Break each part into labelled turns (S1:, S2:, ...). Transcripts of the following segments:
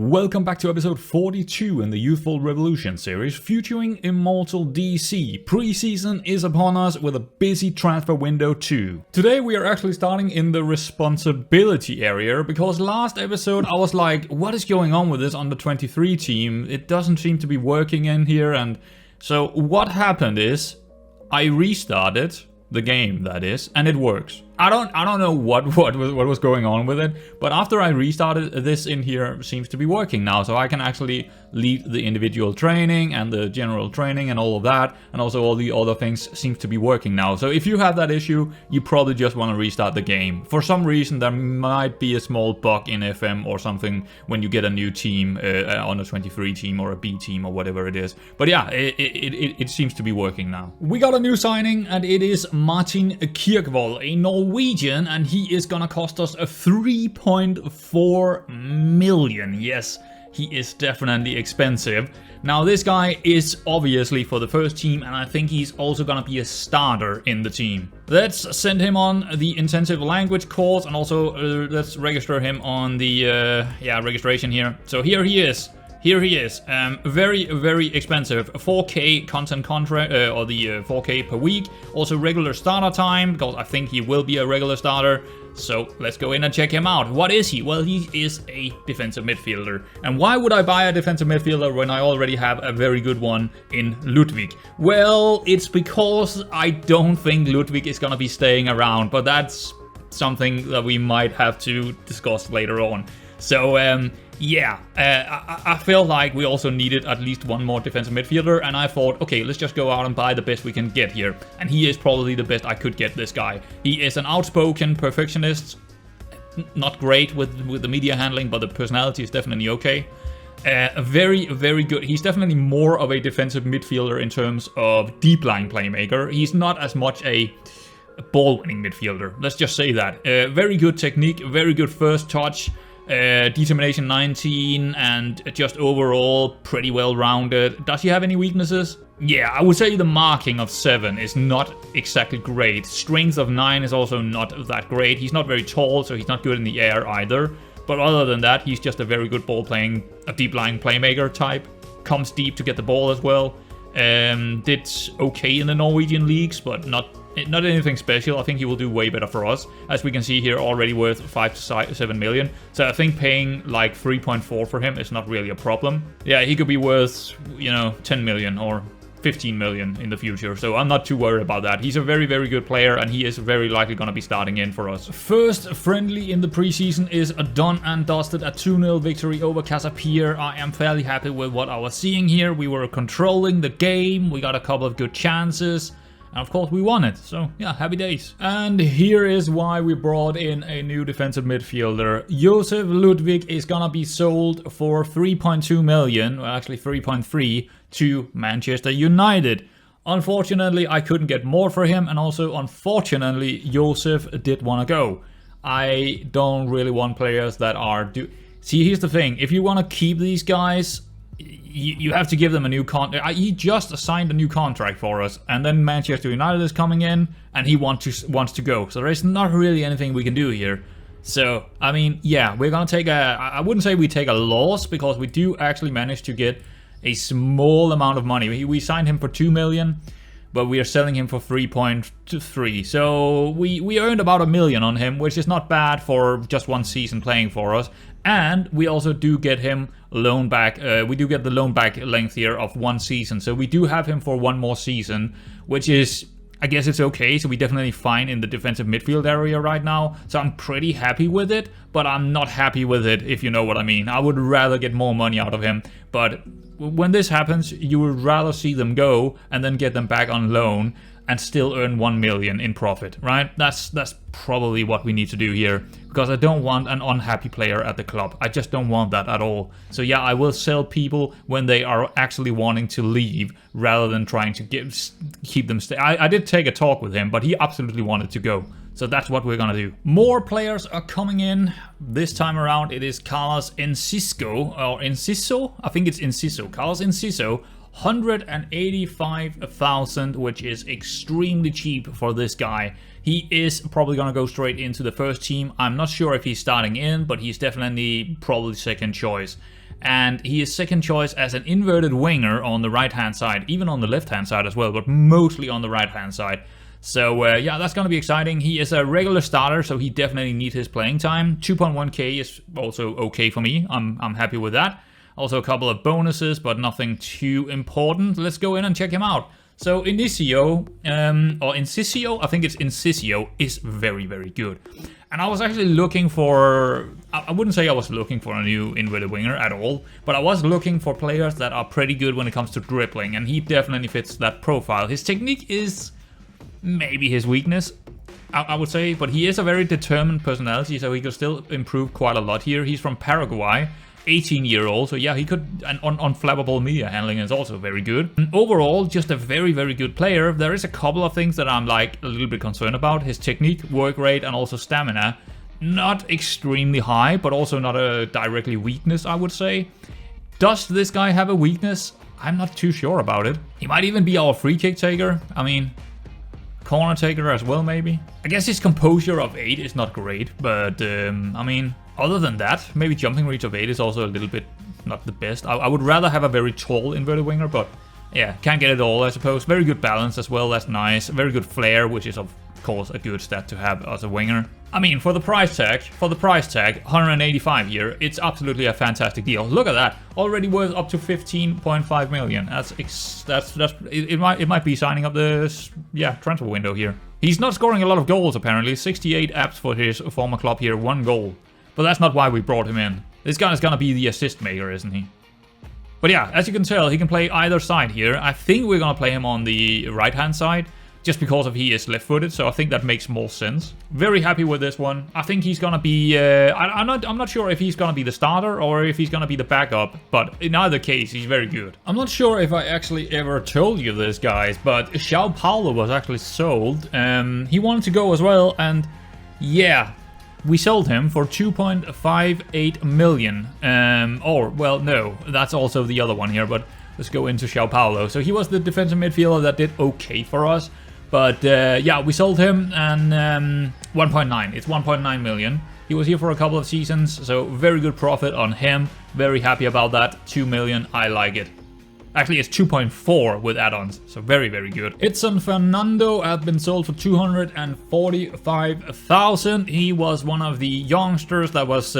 S1: Welcome back to episode 42 in the Youthful Revolution series featuring Immortal DC. Preseason is upon us with a busy transfer window too. Today we are actually starting in the responsibility area because last episode I was like, what is going on with this under 23 team? It doesn't seem to be working in here, and so what happened is I restarted the game, that is, and it works. I don't know what was going on with it, but after I restarted, this in here seems to be working now, so I can actually lead the individual training and the general training and all of that, and also all the other things seems to be working now. So if you have that issue, you probably just want to restart the game. For some reason there might be a small bug in FM or something when you get a new team, on a 23 team or a B team or whatever it is. But yeah, it seems to be working now. We got a new signing, and it is Martin Kirkvold, a Norwegian, and he is gonna cost us a 3.4 million. Yes, he is definitely expensive. Now this guy is obviously for the first team, and I think he's also gonna be a starter in the team. Let's send him on the intensive language course, and also let's register him on the registration here. So here he is. Very expensive. 4K content contract, or the 4K per week. Also regular starter time, because I think he will be a regular starter. So let's go in and check him out. What is he? Well, he is a defensive midfielder. And why would I buy a defensive midfielder when I already have a very good one in Ludwig? Well, it's because I don't think Ludwig is gonna be staying around, but that's something that we might have to discuss later on. So, I feel like we also needed at least one more defensive midfielder, and I thought, okay, let's just go out and buy the best we can get here. And he is probably the best I could get, this guy. He is an outspoken perfectionist, not great with the media handling, but the personality is definitely okay. Very good. He's definitely more of a defensive midfielder in terms of deep line playmaker. He's not as much a ball-winning midfielder, let's just say that. Very good technique, very good first touch. Determination 19, and just overall pretty well rounded. Does he have any weaknesses? Yeah, I would say the marking of 7 is not exactly great. Strength of 9 is also not that great. He's not very tall, so he's not good in the air either. But other than that, he's just a very good ball playing, a deep lying playmaker type. Comes deep to get the ball as well. Did okay in the Norwegian leagues, but not anything special. I think he will do way better for us. As we can see here, already worth 5 to 7 million. So I think paying like 3.4 for him is not really a problem. Yeah, he could be worth, 10 million or 15 million in the future. So I'm not too worried about that. He's a very good player, and he is very likely going to be starting in for us. First friendly in the preseason is done and dusted. A 2-0 victory over Casapir. I am fairly happy with what I was seeing here. We were controlling the game. We got a couple of good chances. And of course we won it, so yeah, happy days. And here is why we brought in a new defensive midfielder. Josef Ludwig is gonna be sold for 3.2 million, well actually 3.3, to Manchester United. Unfortunately, I couldn't get more for him, and also unfortunately, Josef did wanna go. I don't really want players that are... See, here's the thing, if you wanna keep these guys, you have to give them a new contract. He just signed a new contract for us, and then Manchester United is coming in, and he wants to go. So there's not really anything we can do here. So, I mean, yeah, we're gonna take I wouldn't say we take a loss, because we do actually manage to get a small amount of money. We signed him for 2 million, but we are selling him for 3.3. So we earned about 1 million on him, which is not bad for just one season playing for us. And we also do get him loan back. We do get the loan back length here of 1 season. So we do have him for 1 more season, which is, I guess it's okay. So we definitely fine in the defensive midfield area right now. So I'm pretty happy with it, but I'm not happy with it, if you know what I mean. I would rather get more money out of him, but when this happens, you would rather see them go and then get them back on loan and still earn 1 million in profit, right? That's probably what we need to do here, because I don't want an unhappy player at the club. I just don't want that at all. So yeah, I will sell people when they are actually wanting to leave, rather than trying to keep them stay. I did take a talk with him, but he absolutely wanted to go. So that's what we're gonna do. More players are coming in. This time around it is Carlos Enciso, or Enciso? I think it's Enciso. Carlos Enciso. 185,000, which is extremely cheap for this guy. He is probably gonna go straight into the first team. I'm not sure if he's starting in, but he's definitely probably second choice. and he is second choice as an inverted winger on the right-hand side, even on the left-hand side as well, but mostly on the right-hand side. So yeah, that's gonna be exciting. He is a regular starter, so he definitely needs his playing time. 2.1k is also okay for me. I'm happy with that. Also a couple of bonuses, but nothing too important. Let's go in and check him out. So Inicio, or Incisio, I think it's Incisio, is very, very good. And I was actually looking for, I wouldn't say I was looking for a new inverted winger at all, but I was looking for players that are pretty good when it comes to dribbling, and he definitely fits that profile. His technique is maybe his weakness, I would say, but he is a very determined personality, so he could still improve quite a lot here. He's from Paraguay, 18-year-old, so yeah, he could, and on flammable media handling is also very good. And overall, just a very, very good player. There is a couple of things that I'm like a little bit concerned about. His technique, work rate, and also stamina. Not extremely high, but also not a directly weakness, I would say. Does this guy have a weakness? I'm not too sure about it. He might even be our free kick taker. I mean, corner taker as well, maybe. I guess his composure of 8 is not great, but I mean, other than that, maybe jumping reach of 8 is also a little bit not the best. I would rather have a very tall inverted winger, but yeah, can't get it all, I suppose. Very good balance as well, that's nice. Very good flair, which is of course a good stat to have as a winger. I mean, for the price tag, 185 here, it's absolutely a fantastic deal. Look at that, already worth up to 15.5 million. It might be signing up the transfer window here. He's not scoring a lot of goals apparently. 68 apps for his former club here, 1 goal. But that's not why we brought him in. This guy is gonna be the assist maker, isn't he? But yeah, as you can tell, he can play either side here. I think we're gonna play him on the right-hand side, just because of he is left-footed, so I think that makes more sense. Very happy with this one. I think he's gonna be, I'm not sure if he's gonna be the starter or if he's gonna be the backup, but in either case, he's very good. I'm not sure if I actually ever told you this, guys, but João Paulo was actually sold. He wanted to go as well, and yeah, we sold him for 2.58 million. Or, well, no, that's also the other one here, but let's go into João Paulo. So he was the defensive midfielder that did okay for us. But yeah, we sold him, and 1.9. It's 1.9 million. He was here for a couple of seasons, so very good profit on him. Very happy about that. 2 million, I like it. Actually, it's 2.4 with add-ons, so very, very good. Edson Fernando had been sold for 245,000. He was one of the youngsters that was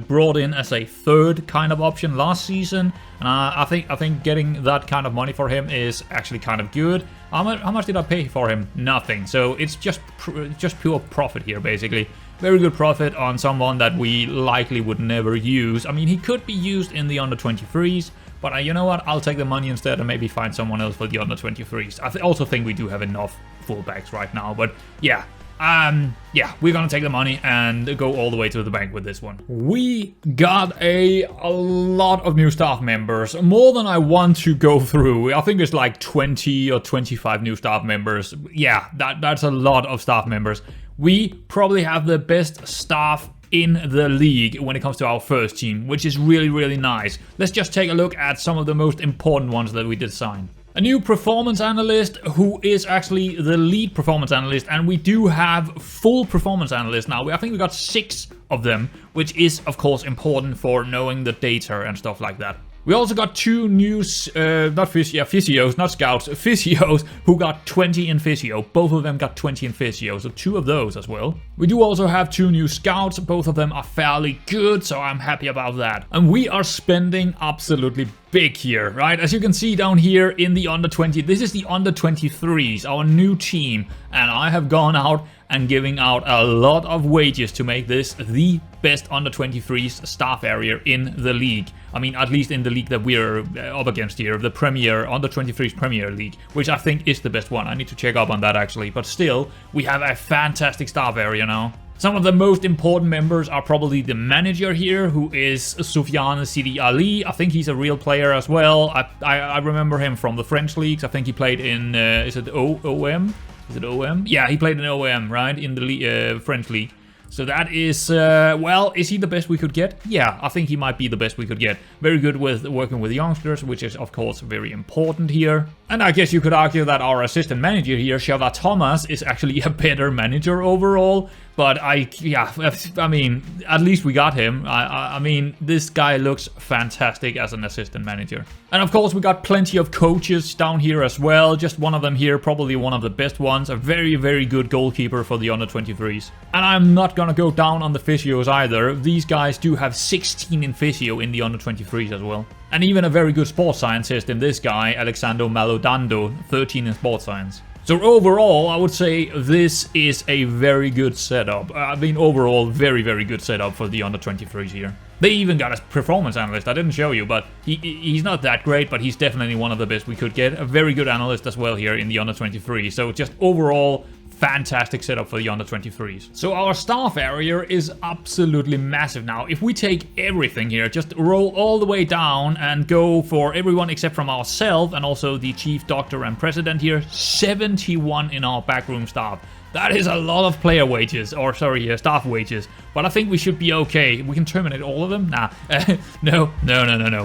S1: brought in as a third kind of option last season. And I think getting that kind of money for him is actually kind of good. How much did I pay for him? Nothing. So it's just pure profit here, basically. Very good profit on someone that we likely would never use. I mean, he could be used in the under-23s. But you know what? I'll take the money instead and maybe find someone else for the under-23s. I also think we do have enough fullbacks right now. But yeah, yeah, we're gonna take the money and go all the way to the bank with this one. We got a lot of new staff members, more than I want to go through. I think it's like 20 or 25 new staff members. Yeah, that's a lot of staff members. We probably have the best staff in the league when it comes to our first team, which is really, really nice. Let's just take a look at some of the most important ones that we did sign. A new performance analyst who is actually the lead performance analyst, and we do have full performance analysts now. I think we got 6 of them, which is of course important for knowing the data and stuff like that. We also got 2 new, physios, not scouts, physios, who got 20 in physio. Both of them got 20 in physio, so 2 of those as well. We do also have 2 new scouts. Both of them are fairly good, so I'm happy about that. And we are spending absolutely big here, right? As you can see down here in the under-20, this is the under-23s, our new team. And I have gone out and giving out a lot of wages to make this the best under-23s staff area in the league. I mean, at least in the league that we're up against here, the Premier, under-23s Premier League, which I think is the best one. I need to check up on that actually, but still, we have a fantastic staff area now. Some of the most important members are probably the manager here, who is Soufiane Sidi Ali. I think he's a real player as well. I remember him from the French leagues. I think he played in, is it OM? Is it OM? Yeah, he played in OM, right? In the French league. So that is, well, is he the best we could get? Yeah, I think he might be the best we could get. Very good with working with youngsters, which is, of course, very important here. And I guess you could argue that our assistant manager here, Shava Thomas, is actually a better manager overall. But yeah, I mean, at least we got him. I mean, this guy looks fantastic as an assistant manager. And of course, we got plenty of coaches down here as well. Just one of them here, probably one of the best ones. A very, very good goalkeeper for the under-23s. And I'm not gonna go down on the physios either. These guys do have 16 in physio in the under-23s as well. And even a very good sports scientist in this guy, Alexandro Malodando, 13 in sports science. So overall, I would say this is a very good setup. I mean, overall, very, very good setup for the under-23s here. They even got a performance analyst. I didn't show you, but he's not that great, but he's definitely one of the best we could get. A very good analyst as well here in the under-23. So just overall, fantastic setup for the under-23s. So our staff area is absolutely massive now. If we take everything here, just roll all the way down and go for everyone except from ourselves and also the chief doctor and president here, 71 in our backroom staff. That is a lot of player wages, or sorry, staff wages. But I think we should be okay. We can terminate all of them? Nah, no.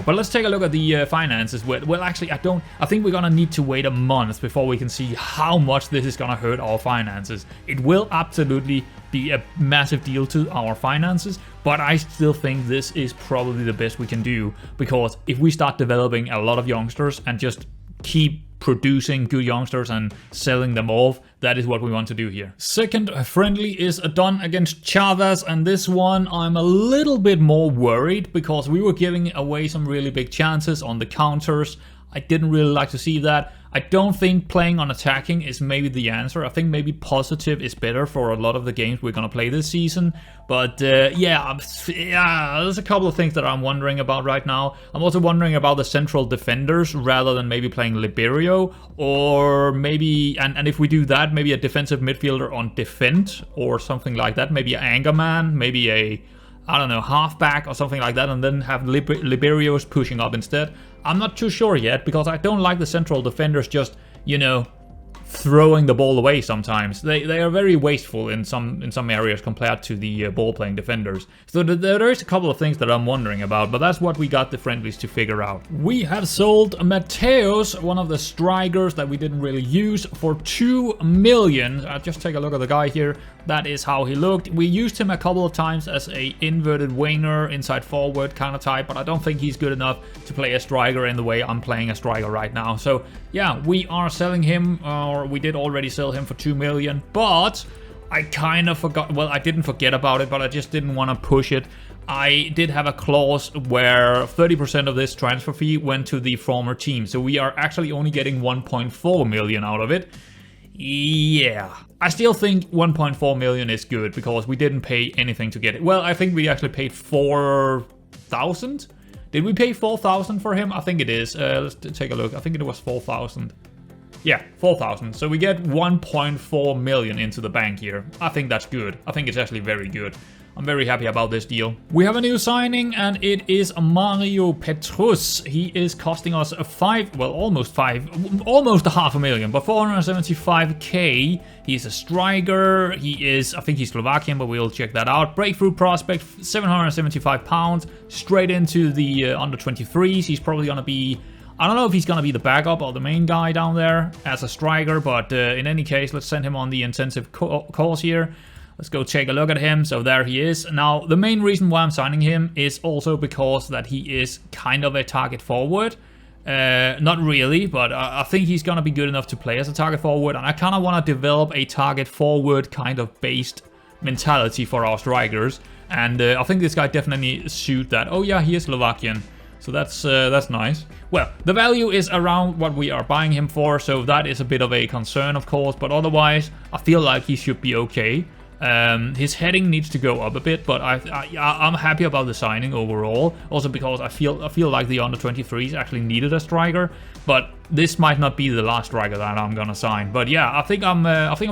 S1: But let's take a look at the finances. Well, actually, I think we're gonna need to wait a month before we can see how much this is gonna hurt our finances. It will absolutely be a massive deal to our finances, but I still think this is probably the best we can do, because if we start developing a lot of youngsters and just keep producing good youngsters and selling them off, that is what we want to do here. Second friendly is done against Chavez, and this one I'm a little bit more worried because we were giving away some really big chances on the counters. I didn't really like to see that. I don't think playing on attacking is maybe the answer. I think maybe positive is better for a lot of the games we're going to play this season. But yeah, there's a couple of things that I'm wondering about right now. I'm also wondering about the central defenders rather than maybe playing Liberio, or maybe, and if we do that, maybe a defensive midfielder on defend or something like that. Maybe an anger man, maybe a, I don't know, halfback or something like that, and then have Liberios pushing up instead. I'm not too sure yet, because I don't like the central defenders just, you know, throwing the ball away sometimes. They are very wasteful in some areas compared to the ball-playing defenders. So there is a couple of things that I'm wondering about, but that's what we got the friendlies to figure out. We have sold Mateos, one of the strikers that we didn't really use, for 2 million. Just take a look at the guy here. That is how he looked. We used him a couple of times as a inverted winger, inside forward kind of type, but I don't think he's good enough to play a striker in the way I'm playing a striker right now. So yeah, we are selling him, or we did already sell him for 2 million, but I kind of forgot. Well, I didn't forget about it, but I just didn't want to push it. I did have a clause where 30% of this transfer fee went to the former team, so we are actually only getting 1.4 million out of it. Yeah, I still think 1.4 million is good because we didn't pay anything to get it. Well, I think we actually paid 4,000. Did we pay 4,000 for him? I think it is. Let's take a look. I think it was 4,000. Yeah, 4,000. So we get 1.4 million into the bank here. I think that's good. I think it's actually very good. I'm very happy about this deal. We have a new signing, and it is Mario Petrus. He is costing us almost a half a million, but 475k. He's a striker. He is, I think he's Slovakian, but we'll check that out. Breakthrough prospect, 775 pounds, straight into the under 23s. He's probably gonna be, I don't know if he's going to be the backup or the main guy down there as a striker, but in any case, let's send him on the intensive course here. Let's go take a look at him. So there he is. Now, the main reason why I'm signing him is also because that he is kind of a target forward. Not really, but I think he's going to be good enough to play as a target forward, and I kind of want to develop a target forward kind of based mentality for our strikers, and I think this guy definitely suit that. Oh yeah, he is Slovakian. So that's nice. Well, the value is around what we are buying him for, so that is a bit of a concern, of course, but otherwise, I feel like he should be okay. His heading needs to go up a bit, but I'm happy about the signing overall. Also because I feel like the under 23s actually needed a striker, but this might not be the last striker that I'm gonna sign. But yeah, I think I'm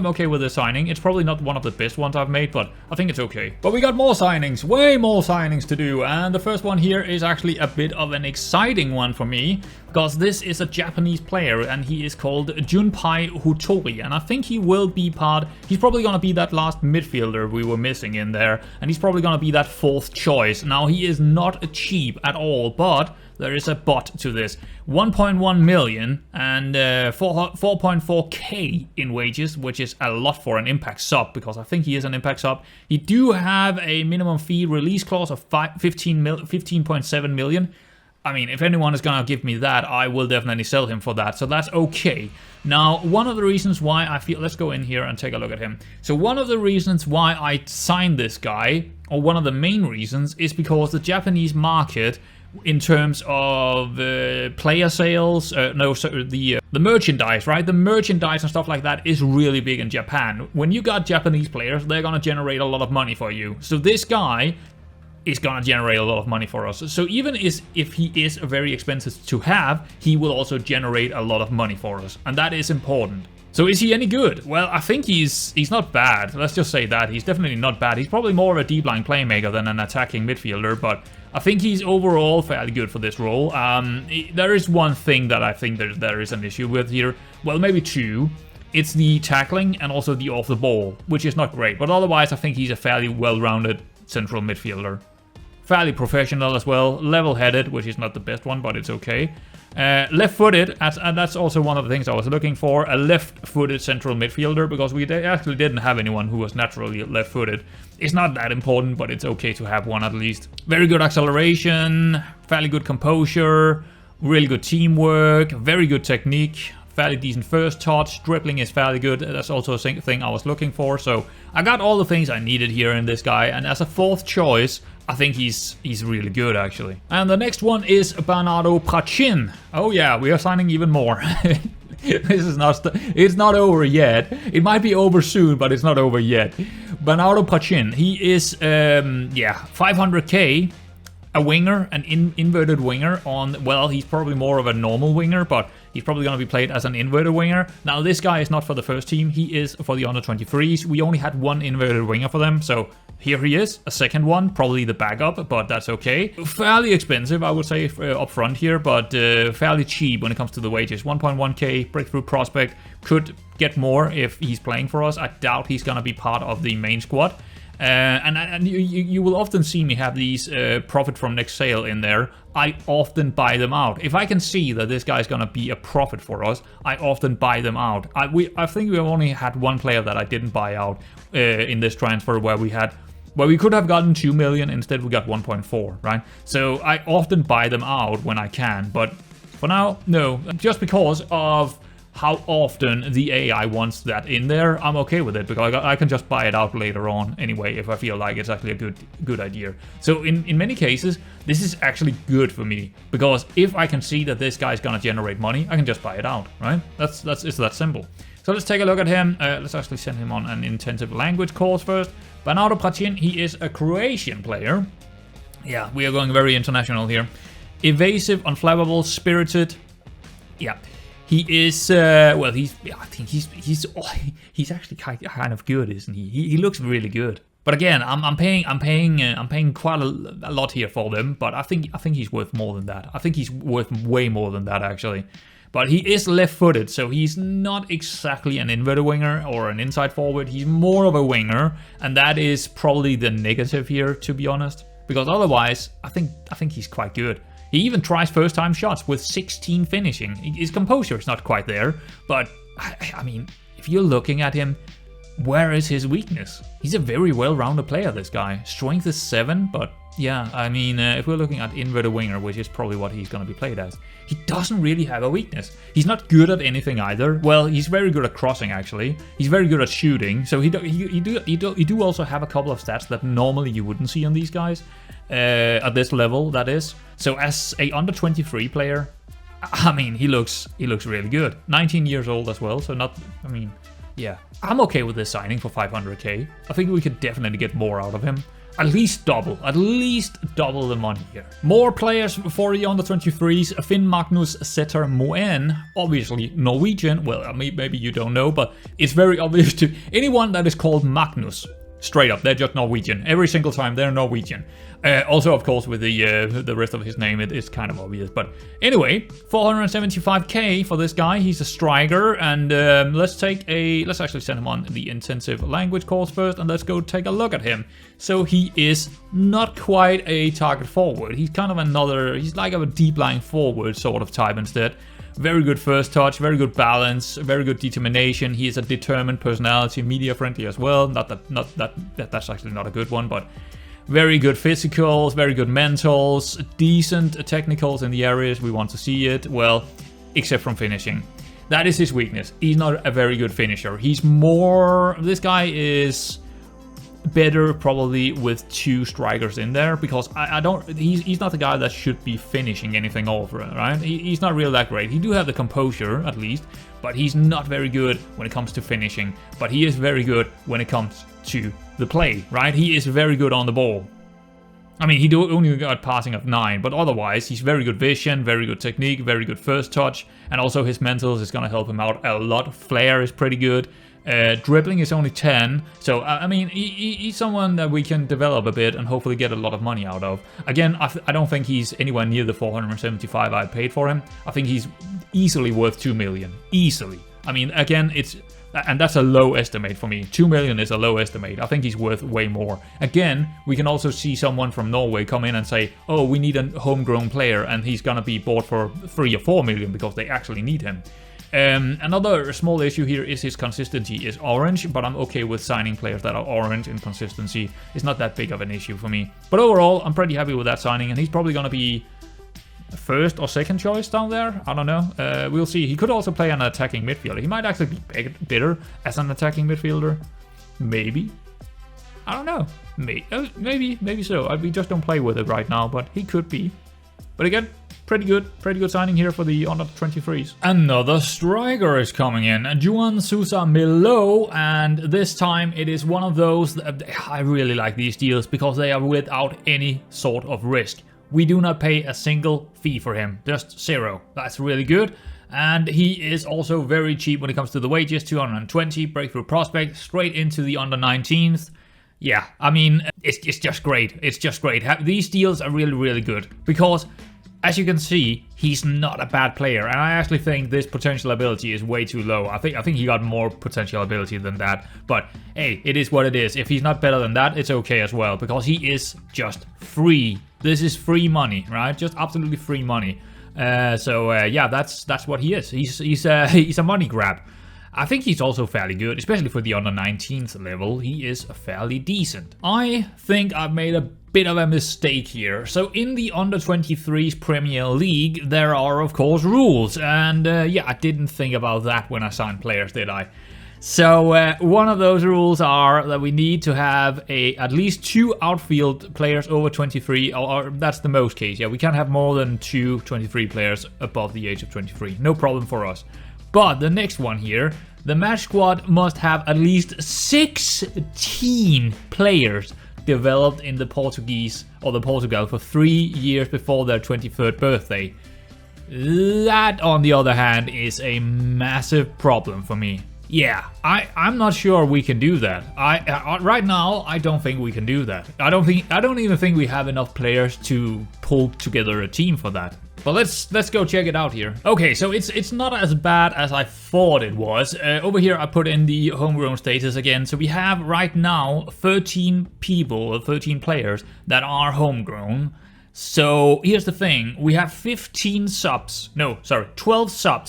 S1: okay with this signing. It's probably not one of the best ones I've made, but I think it's okay. But we got more signings, way more signings to do, and the first one here is actually a bit of an exciting one for me, because this is a Japanese player, and he is called Junpei Hutori, and I think he will be he's probably gonna be that last midfielder we were missing in there, and he's probably gonna be that fourth choice. Now, he is not cheap at all, but there is a but to this. 1.1 million and 4.4k in wages, which is a lot for an Impact sub, because I think he is an Impact sub. He do have a minimum fee release clause of 15.7 million. I mean, if anyone is gonna give me that, I will definitely sell him for that, so that's okay. Now, one of the reasons why I feel... Let's go in here and take a look at him. So one of the reasons why I signed this guy, or one of the main reasons, is because the Japanese market, in terms of player sales, the merchandise, right? The merchandise and stuff like that is really big in Japan. When you got Japanese players, they're gonna generate a lot of money for you. So this guy is gonna generate a lot of money for us. So even if he is very expensive to have, he will also generate a lot of money for us, and that is important. So is he any good? Well, I think he's not bad. Let's just say that. He's definitely not bad. He's probably more of a deep line playmaker than an attacking midfielder, but I think he's overall fairly good for this role. There is one thing that I think there is an issue with here. Well, maybe two. It's the tackling and also the off the ball, which is not great. But otherwise, I think he's a fairly well-rounded central midfielder. Fairly professional as well, level-headed, which is not the best one, but it's okay. Left-footed, and that's also one of the things I was looking for, a left-footed central midfielder, because we actually didn't have anyone who was naturally left-footed. It's not that important, but it's okay to have one at least. Very good acceleration, fairly good composure, really good teamwork, very good technique, fairly decent first touch, dribbling is fairly good. That's also a thing I was looking for, so I got all the things I needed here in this guy, and as a fourth choice, I think he's really good, actually. And the next one is Bernardo Prachin. Oh yeah, we are signing even more. It's not over yet. It might be over soon, but it's not over yet. Bernardo Prachin, he is, 500k, a winger, an inverted winger on, well, he's probably more of a normal winger, but he's probably going to be played as an inverted winger. Now, this guy is not for the first team. He is for the under-23s. We only had one inverted winger for them, so here he is, a second one, probably the backup, but that's okay. Fairly expensive, I would say, up front here, but fairly cheap when it comes to the wages. 1.1k, breakthrough prospect, could get more if he's playing for us. I doubt he's going to be part of the main squad. And you will often see me have these profit from next sale in there. I often buy them out. If I can see that this guy's gonna be a profit for us, I often buy them out. I think we only had one player that I didn't buy out in this transfer where we could have gotten 2 million, instead we got 1.4, right? So I often buy them out when I can, but for now, no. Just because of how often the AI wants that in there, I'm okay with it, because I can just buy it out later on anyway if I feel like it's actually a good idea. So in many cases, this is actually good for me, because if I can see that this guy's gonna generate money, I can just buy it out, right? It's that simple. So let's take a look at him. Let's actually send him on an intensive language course first. Bernardo Prachin, he is a Croatian player. Yeah, we are going very international here. Evasive, unflappable, spirited. Yeah. He is, I think he's actually kind of good, isn't he? He looks really good. But again, I'm paying quite a lot here for them. But I think he's worth more than that. I think he's worth way more than that, actually. But he is left-footed, so he's not exactly an inverted winger or an inside forward. He's more of a winger, and that is probably the negative here, to be honest. Because otherwise, I think he's quite good. He even tries first-time shots with 16 finishing. His composure is not quite there, but I mean, if you're looking at him, where is his weakness? He's a very well-rounded player, this guy. Strength is 7, but yeah, I mean, if we're looking at inverted winger, which is probably what he's going to be played as, he doesn't really have a weakness. He's not good at anything either. Well, he's very good at crossing, actually. He's very good at shooting, so he do also have a couple of stats that normally you wouldn't see on these guys. At this level, that is. So as a under 23 player, I mean, he looks really good. 19 years old as well, so not, I mean, yeah. I'm okay with this signing for 500k. I think we could definitely get more out of him. At least double the money here. More players for the under 23s. Finn Magnus Setter Moen, obviously Norwegian. Well, maybe you don't know, but it's very obvious to anyone that is called Magnus. Straight up, they're just Norwegian. Every single time, they're Norwegian. Also, of course, with the rest of his name, it is kind of obvious. But anyway, 475k for this guy. He's a striker, and let's actually send him on the intensive language course first, and let's go take a look at him. So he is not quite a target forward. He's kind of he's like a deep lying forward sort of type instead. Very good first touch, very good balance, very good determination. He is a determined personality, media friendly as well. That's actually not a good one, but very good physicals, very good mentals, decent technicals in the areas we want to see it. Well, except from finishing. That is his weakness. He's not a very good finisher. This guy is better probably with 2 strikers in there, because he's not the guy that should be finishing anything off, right? He's not really that great. He do have the composure at least, but he's not very good when it comes to finishing. But he is very good when it comes to the play, right? He is very good on the ball. I mean, he only got passing of 9, but otherwise he's very good vision, very good technique, very good first touch, and also his mentals is gonna help him out a lot. Flair is pretty good. Dribbling is only 10, so I mean, he's someone that we can develop a bit and hopefully get a lot of money out of. Again, I don't think he's anywhere near the 475 I paid for him. I think he's easily worth 2 million. Easily. I mean, again, and that's a low estimate for me. 2 million is a low estimate. I think he's worth way more. Again, we can also see someone from Norway come in and say, oh, we need a homegrown player, and he's gonna be bought for 3 or 4 million because they actually need him. Another small issue here is his consistency is orange, but I'm okay with signing players that are orange in consistency. It's not that big of an issue for me. But overall, I'm pretty happy with that signing, and he's probably going to be first or second choice down there. I don't know. We'll see. He could also play an attacking midfielder. He might actually be better as an attacking midfielder. Maybe. I don't know. Maybe so. We just don't play with it right now, but he could be. But again, pretty good signing here for the under 23s. Another striker is coming in, Juan Sousa Melo, and this time it is one of those I really like these deals because they are without any sort of risk. We do not pay a single fee for him, just 0. That's really good. And he is also very cheap when it comes to the wages, 220, breakthrough prospect, straight into the under 19th. Yeah, I mean, it's just great. It's just great. These deals are really good because, as you can see, he's not a bad player, and I actually think this potential ability is way too low. I think he got more potential ability than that, but hey, it is what it is. If he's not better than that, it's okay as well, because he is just free. This is free money, right? Just absolutely free money. Yeah, that's what he is. He's a money grab. I think he's also fairly good, especially for the under 19th level. He is fairly decent. I think I've made a bit of a mistake here. So in the under 23s Premier League, there are of course rules, and yeah, I didn't think about that when I signed players, did I? So one of those rules are that we need to have at least 2 outfield players over 23, or that's the most case. Yeah, we can't have more than 2 23 players above the age of 23. No problem for us. But the next one here, the match squad must have at least 16 players developed in the Portuguese or the Portugal for 3 years before their 23rd birthday. That, on the other hand, is a massive problem for me. Yeah, I'm not sure we can do that. Right now, I don't think we can do that. I don't even think we have enough players to pull together a team for that. But let's go check it out here. Okay, so it's not as bad as I thought it was. Over here I put in the homegrown status again. So we have right now 13 people, 13 players that are homegrown. So here's the thing, we have 12 subs.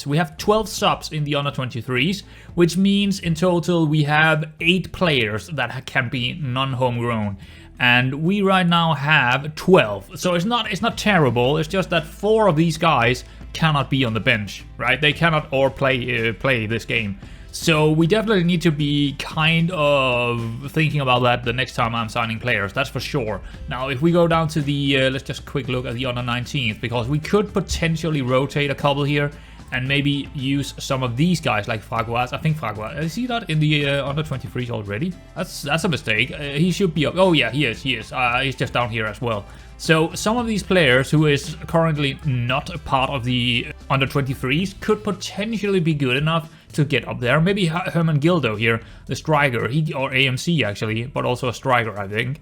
S1: We have 12 subs in the under 23s, which means in total we have 8 players that can be non-homegrown. And we right now have 12. So it's not terrible. It's just that 4 of these guys cannot be on the bench, right? They cannot or play this game. So we definitely need to be kind of thinking about that the next time I'm signing players, that's for sure. Now, if we go down to the, let's just quick look at the under 19th, because we could potentially rotate a couple here. and maybe use some of these guys like Fraguas. I think Fraguas, is he not in the under 23s already? That's a mistake. He should be up. Oh yeah, he is. He's just down here as well. So some of these players who is currently not a part of the under 23s could potentially be good enough to get up there. Maybe Herman Gildo here, the striker, or AMC actually, but also a striker, I think.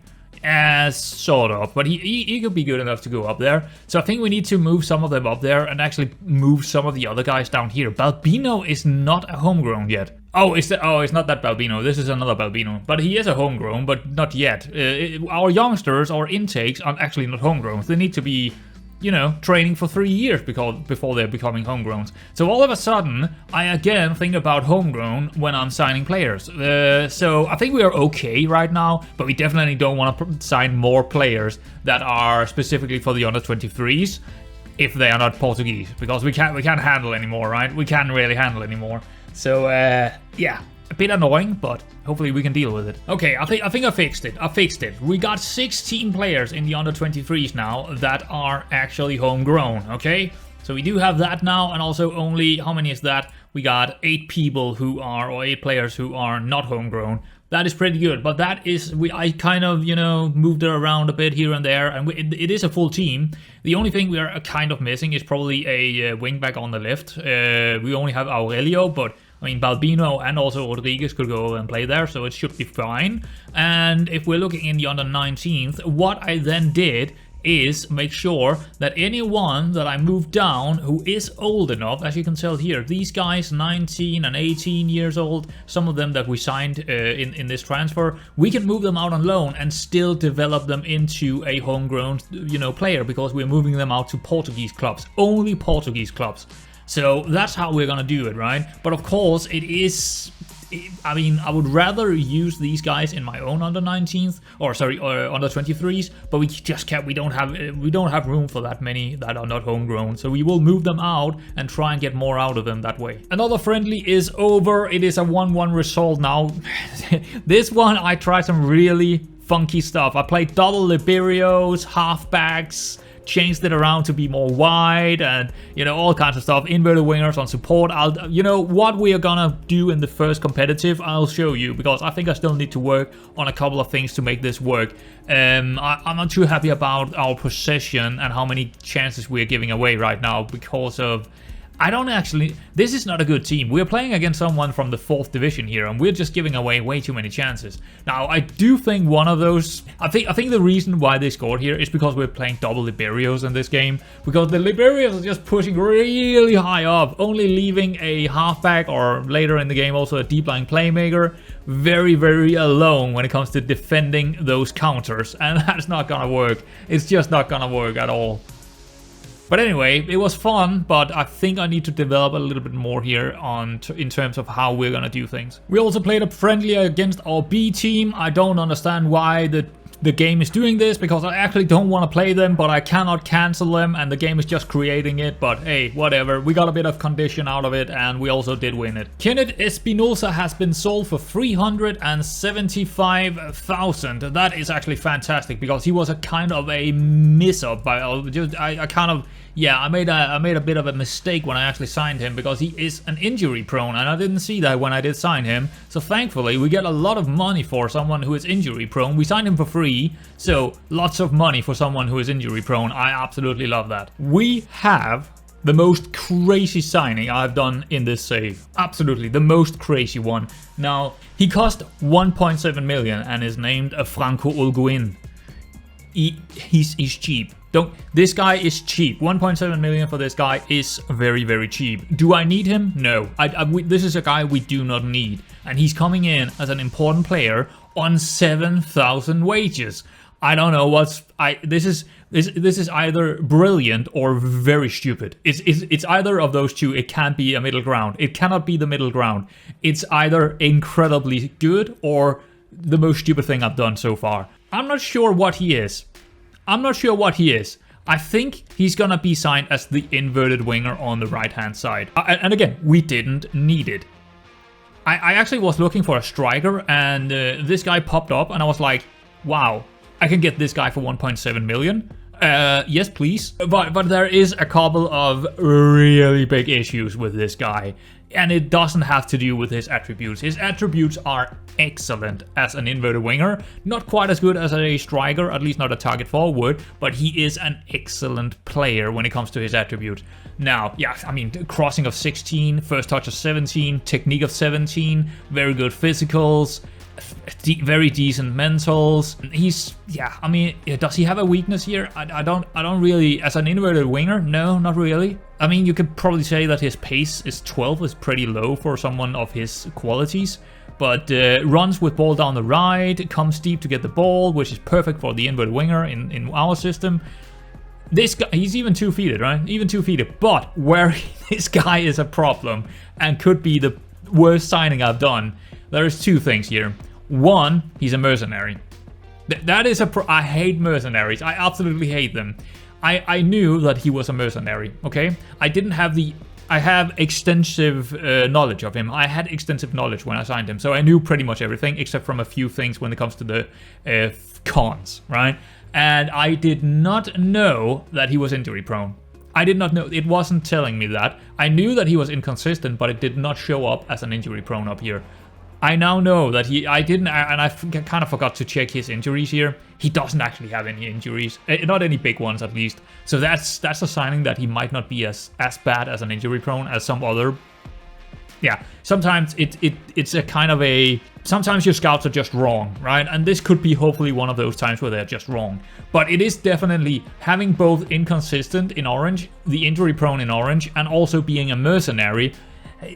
S1: Sort of, but he could be good enough to go up there. So I think we need to move some of them up there and actually move some of the other guys down here. Balbino is not a homegrown yet. Oh, it's not that Balbino. This is another Balbino. But he is a homegrown, but not yet. Our youngsters, our intakes are actually not homegrown. They need to be, you know, training for 3 years before they're becoming homegrowns. So all of a sudden, I again think about homegrown when I'm signing players. So I think we are okay right now, but we definitely don't want to sign more players that are specifically for the under 23s if they are not Portuguese, because we can't handle anymore, right? We can't really handle anymore. So yeah. A bit annoying, but hopefully we can deal with it. Okay, I think I fixed it. We got 16 players in the under 23s now that are actually homegrown, okay? So we do have that now, and also only, how many is that? We got 8 people who are, or 8 players who are not homegrown. That is pretty good, but that is, I kind of, you know, moved it around a bit here and there, and it is a full team. The only thing we are kind of missing is probably a wingback on the left. We only have Aurelio, but I mean, Balbino and also Rodriguez could go and play there, so it should be fine. And if we're looking in the under 19th, what I then did is make sure that anyone that I moved down who is old enough, as you can tell here, these guys 19 and 18 years old, some of them that we signed in this transfer, we can move them out on loan and still develop them into a homegrown, you know, player, because we're moving them out to Portuguese clubs, only Portuguese clubs. So that's how we're gonna do it, right? But of course, I mean, I would rather use these guys in my own under 19th, or sorry, under 23s, but we just can't. We don't have room for that many that are not homegrown. So we will move them out and try and get more out of them that way. Another friendly is over. It is a 1-1 result now. This one I tried some really funky stuff. I played double liberios, halfbacks, changed it around to be more wide, and you know, all kinds of stuff. Inverted wingers on support. You know what we are gonna do in the first competitive, I'll show you, because I think I still need to work on a couple of things to make this work. I'm not too happy about our possession and how many chances we're giving away right now, because of, I don't actually, this is not a good team. We're playing against someone from the 4th division here, and we're just giving away way too many chances. Now, I do think one of those, I think the reason why they scored here is because we're playing double liberios in this game, because the liberios are just pushing really high up, only leaving a halfback, or later in the game also a deep line playmaker, very, very alone when it comes to defending those counters, and that's not gonna work. It's just not gonna work at all. But anyway, it was fun, but I think I need to develop a little bit more here in terms of how we're gonna do things. We also played a friendly against our B team. I don't understand why the game is doing this, because I actually don't want to play them, but I cannot cancel them, and the game is just creating it. But hey, whatever. We got a bit of condition out of it, and we also did win it. Kenneth Espinosa has been sold for 375,000. That is actually fantastic, because he was a kind of a miss-up. I made a bit of a mistake when I actually signed him, because he is an injury prone, and I didn't see that when I did sign him. So thankfully, we get a lot of money for someone who is injury prone. We signed him for free, so lots of money for someone who is injury prone. I absolutely love that. We have the most crazy signing I've done in this save. Absolutely, the most crazy one. Now, he cost 1.7 million and is named a Franco Olguin. He's cheap. This guy is cheap. 1.7 million for this guy is very, very cheap. Do I need him? No. This is a guy we do not need. And he's coming in as an important player on 7,000 wages. I don't know this is either brilliant or very stupid. It's either of those two. It can't be a middle ground. It cannot be the middle ground. It's either incredibly good or the most stupid thing I've done so far. I'm not sure what he is. I think he's gonna be signed as the inverted winger on the right-hand side. And again, we didn't need it. I actually was looking for a striker, and this guy popped up, and I was like, wow, I can get this guy for 1.7 million. Yes, please. But there is a couple of really big issues with this guy. And it doesn't have to do with his attributes. His attributes are excellent as an inverted winger. Not quite as good as a striker, at least not a target forward, but he is an excellent player when it comes to his attributes. Now, yeah, I mean, crossing of 16, first touch of 17, technique of 17, very good physicals, very decent mentals. He's, yeah, I mean, does he have a weakness here? I don't really, as an inverted winger, no, not really. I mean, you could probably say that his pace is 12 is pretty low for someone of his qualities, but runs with ball down the right, comes deep to get the ball, which is perfect for the inverted winger in our system. This guy, he's even two-feeted, right? Even two-feeted, but where this guy is a problem and could be the worst signing I've done, there's two things here. One, he's a mercenary. That is I hate mercenaries. I absolutely hate them. I knew that he was a mercenary, okay? I have extensive knowledge of him. I had extensive knowledge when I signed him, so I knew pretty much everything except from a few things when it comes to the cons, right? And I did not know that he was injury prone. I did not know. It wasn't telling me that. I knew that he was inconsistent, but it did not show up as an injury prone up here. I now know that I kind of forgot to check his injuries here. He doesn't actually have any injuries, not any big ones at least. So that's a signing that he might not be as bad as an injury prone as some other. Yeah, sometimes it's a kind of a, sometimes your scouts are just wrong, right? And this could be hopefully one of those times where they're just wrong. But it is definitely having both inconsistent in orange, the injury prone in orange, and also being a mercenary,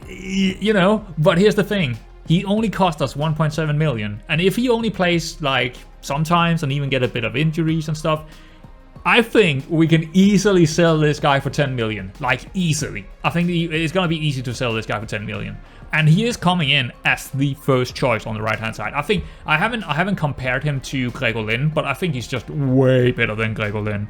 S1: you know. But here's the thing. He only cost us 1.7 million. And if he only plays like sometimes and even get a bit of injuries and stuff, I think we can easily sell this guy for 10 million. Like easily. I think it's going to be easy to sell this guy for 10 million. And he is coming in as the first choice on the right hand side. I think I haven't compared him to Gregor Lin, but I think he's just way better than Gregor Lin.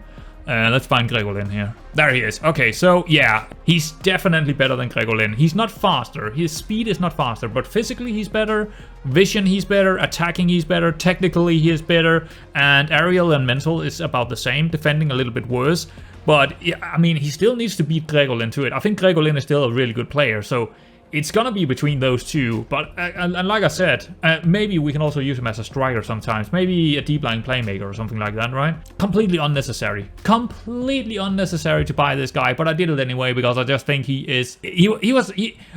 S1: Let's find Gregor Lin here. There he is. Okay, so yeah, he's definitely better than Gregor Lin. He's not faster. His speed is not faster, but physically he's better. Vision he's better. Attacking he's better. Technically he is better. And aerial and mental is about the same. Defending a little bit worse. But yeah, I mean, he still needs to beat Gregor Lin to it. I think Gregor Lin is still a really good player. So it's gonna be between those two, but and like I said, maybe we can also use him as a striker sometimes, maybe a deep line playmaker or something like that, right? Completely unnecessary to buy this guy, but I did it anyway because I just think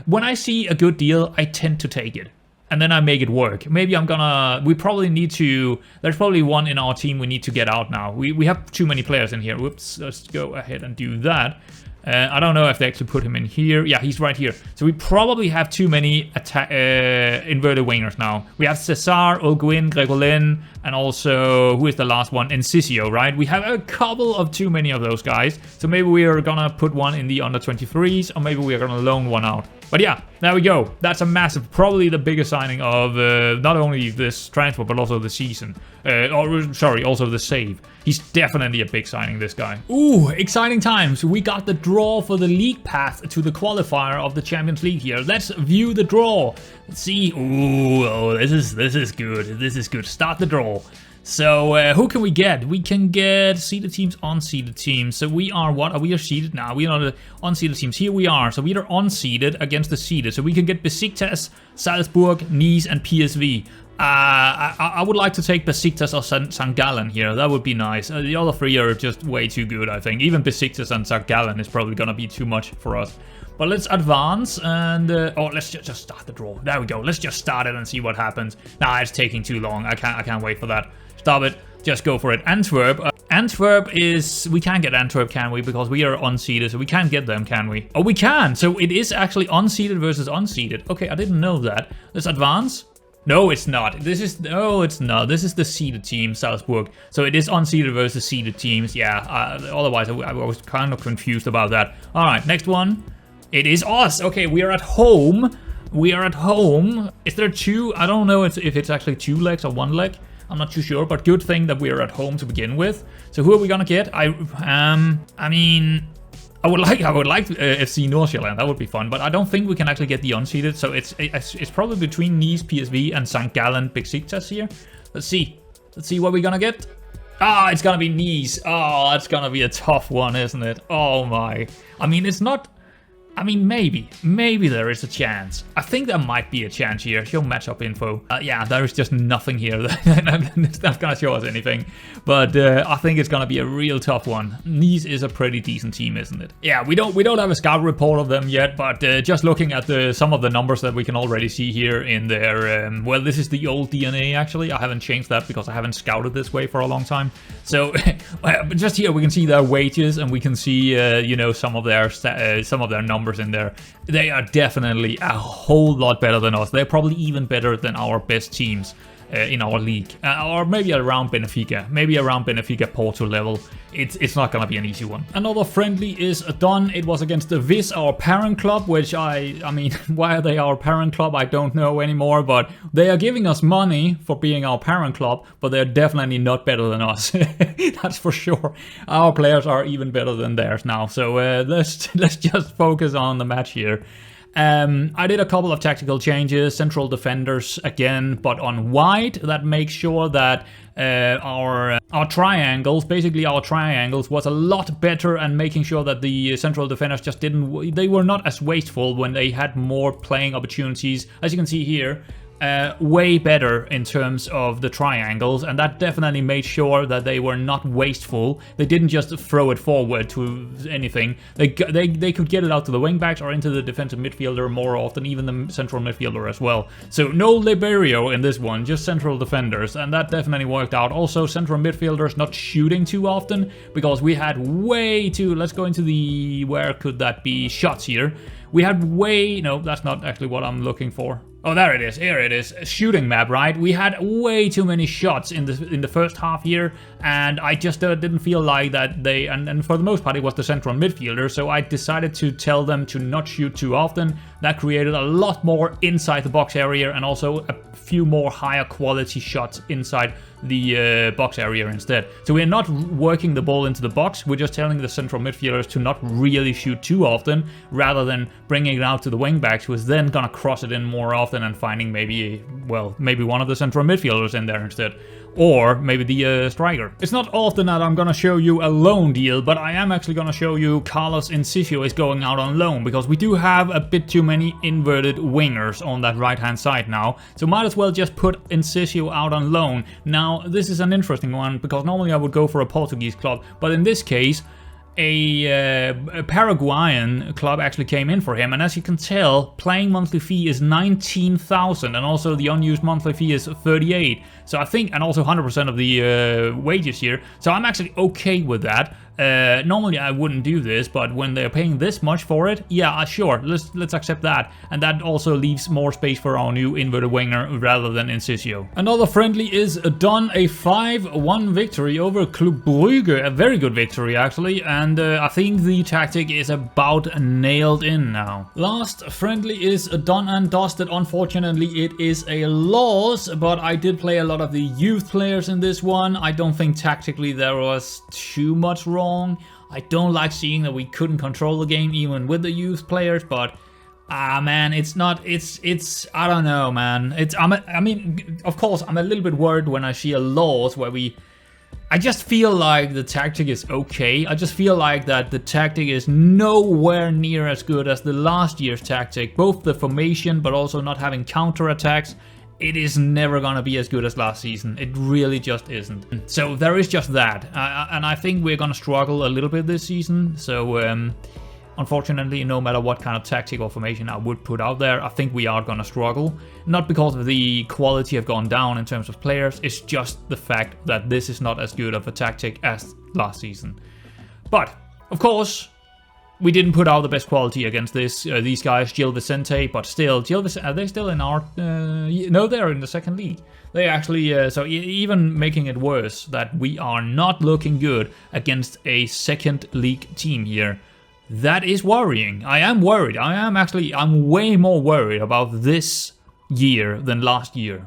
S1: when I see a good deal, I tend to take it. And then I make it work. Maybe we probably need to, there's probably one in our team we need to get out now. We have too many players in here. Whoops, let's go ahead and do that. I don't know if they actually put him in here. Yeah, he's right here. So we probably have too many inverted wingers now. We have Cesar, Olguin, Gregor Lin, and also, who is the last one? Encicio, right? We have a couple of too many of those guys. So maybe we are gonna put one in the under 23s, or maybe we are gonna loan one out. But yeah, there we go. That's a massive, probably the biggest signing of not only this transfer, but also the season. Also the save. He's definitely a big signing, this guy. Ooh, exciting times. We got the draw for the league path to the qualifier of the Champions League here. Let's view the draw. Let's see. Ooh, oh, this is good. This is good. Start the draw. So who can we get? We can get seeded teams, unseeded teams. So we are what? Are we seeded now? We are the unseeded teams. Here we are. So we are unseeded against the seeded. So we can get Besiktas, Salzburg, Nice, and PSV. I would like to take Besiktas or St. Gallen here. That would be nice. The other three are just way too good, I think. Even Besiktas and St. Gallen is probably going to be too much for us. But let's advance and... let's just start the draw. There we go. Let's just start it and see what happens. Nah, it's taking too long. I can't wait for that. Stop it. Just go for it. Antwerp. Antwerp is... We can't get Antwerp, can we? Because we are unseeded, so we can't get them, can we? Oh, we can. So it is actually unseeded versus unseeded. Okay, I didn't know that. Let's advance. No, it's not. No, it's not. This is the seeded team, Salzburg. So it is unseeded versus seeded teams. Yeah, otherwise I was kind of confused about that. All right, next one. It is us. Okay, we are at home. We are at home. Is there two? I don't know if it's actually 2 legs or 1 leg. I'm not too sure, but good thing that we are at home to begin with. So who are we gonna get? I mean, I would like FC Nordsjælland. That would be fun, but I don't think we can actually get the unseeded. So it's probably between Nice, PSV, and St. Gallen, Besiktas here. Let's see what we're gonna get. Ah, it's gonna be Nice. Oh, that's gonna be a tough one, isn't it? Oh my. I mean, it's not... I mean, maybe there is a chance. I think there might be a chance here. Show matchup info. Yeah, there is just nothing here that's not gonna show us anything. But I think it's gonna be a real tough one. Nice is a pretty decent team, isn't it? Yeah, we don't have a scout report of them yet, but just looking at some of the numbers that we can already see here in their well, this is the old DNA actually. I haven't changed that because I haven't scouted this way for a long time. So just here we can see their wages and we can see you know, some of their numbers in there. They are definitely a whole lot better than us. They're probably even better than our best teams in our league, or maybe around Benfica Porto level. It's not gonna be an easy one. Another friendly is done. It was against the Vis, our parent club, which I mean, why are they our parent club? I don't know anymore, but they are giving us money for being our parent club, but they're definitely not better than us. That's for sure. Our players are even better than theirs now. So let's just focus on the match here. I did a couple of tactical changes, central defenders again, but on wide. That makes sure that our triangles, basically our triangles, was a lot better, and making sure that the central defenders just they were not as wasteful when they had more playing opportunities. As you can see here, way better in terms of the triangles, and that definitely made sure that they were not wasteful. They didn't just throw it forward to anything. They could get it out to the wingbacks or into the defensive midfielder more often, even the central midfielder as well. So no libero in this one, just central defenders, and that definitely worked out. Also central midfielders not shooting too often, because we had way too... Let's go into the... where could that be? Shots here. We had way... No, that's not actually what I'm looking for. Oh, there it is. Here it is. A shooting map, right? We had way too many shots in the first half here, and I just didn't feel like that they... And for the most part, it was the central midfielder, so I decided to tell them to not shoot too often. That created a lot more inside the box area, and also a few more higher quality shots inside the box area instead. So we're not working the ball into the box, we're just telling the central midfielders to not really shoot too often, rather than bringing it out to the wingbacks, who is then gonna cross it in more often and finding maybe one of the central midfielders in there instead. Or maybe the striker. It's not often that I'm gonna show you a loan deal, but I am actually gonna show you Carlos Incisio is going out on loan, because we do have a bit too many inverted wingers on that right hand side now, so might as well just put Incisio out on loan. Now this is an interesting one, because normally I would go for a Portuguese club, but in this case a Paraguayan club actually came in for him, and as you can tell, playing monthly fee is 19,000, and also the unused monthly fee is 38. So I think, and also 100% of the wages here. So I'm actually okay with that. Normally I wouldn't do this, but when they're paying this much for it, yeah, sure, let's accept that. And that also leaves more space for our new inverted winger rather than Incisio. Another friendly is done, a 5-1 victory over Club Brugge, a very good victory actually, and I think the tactic is about nailed in now. Last friendly is done and dusted. Unfortunately it is a loss, but I did play a lot of the youth players in this one. I don't think tactically there was too much wrong. I don't like seeing that we couldn't control the game even with the youth players, but man, it's I don't know, man. I mean, of course, I'm a little bit worried when I see a loss where I just feel like the tactic is okay. I just feel like that the tactic is nowhere near as good as the last year's tactic. Both the formation, but also not having counterattacks. It is never gonna be as good as last season. It really just isn't. So there is just that. And I think we're gonna struggle a little bit this season. So unfortunately, no matter what kind of tactic or formation I would put out there, I think we are gonna struggle. Not because of the quality have gone down in terms of players, it's just the fact that this is not as good of a tactic as last season. But, of course, we didn't put out the best quality against these guys, Gil Vicente, but still, are they still in our... no, they're in the second league. They actually, so even making it worse, that we are not looking good against a second league team here. That is worrying. I am worried. I'm way more worried about this year than last year.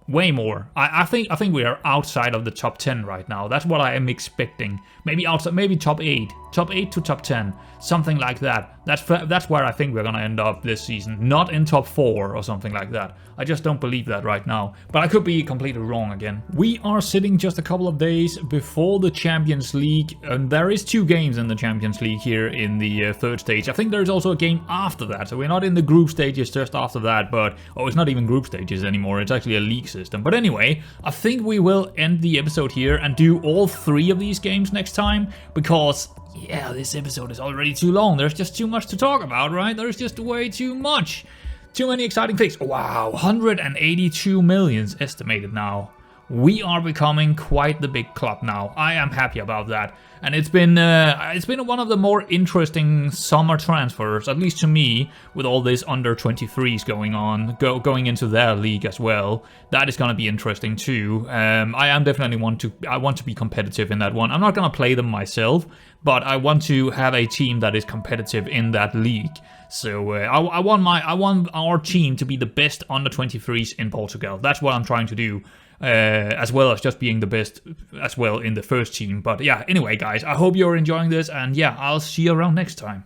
S1: Way more. I think we are outside of the top 10 right now. That's what I am expecting. Maybe outside, maybe top 8 to top 10, something like that. That's where I think we're gonna end up this season. Not in top 4 or something like that. I just don't believe that right now. But I could be completely wrong again. We are sitting just a couple of days before the Champions League, and there is 2 games in the Champions League here in the third stage. I think there's also a game after that, so we're not in the group stages just after that. But it's not even group stages anymore. It's actually a league system. But anyway, I think we will end the episode here and do all 3 of these games next time, because yeah, this episode is already too long. There's just too much to talk about, right? There's just way too much. Too many exciting things. Wow, 182 millions estimated now. We are becoming quite the big club now. I am happy about that. And it's been one of the more interesting summer transfers, at least to me, with all this under 23s going on, going into their league as well. That is going to be interesting too. I am definitely I want to be competitive in that one. I'm not going to play them myself, but I want to have a team that is competitive in that league. So I want our team to be the best under 23s in Portugal. That's what I'm trying to do. As well as just being the best as well in the first team. But yeah, anyway guys, I hope you're enjoying this, and yeah, I'll see you around next time.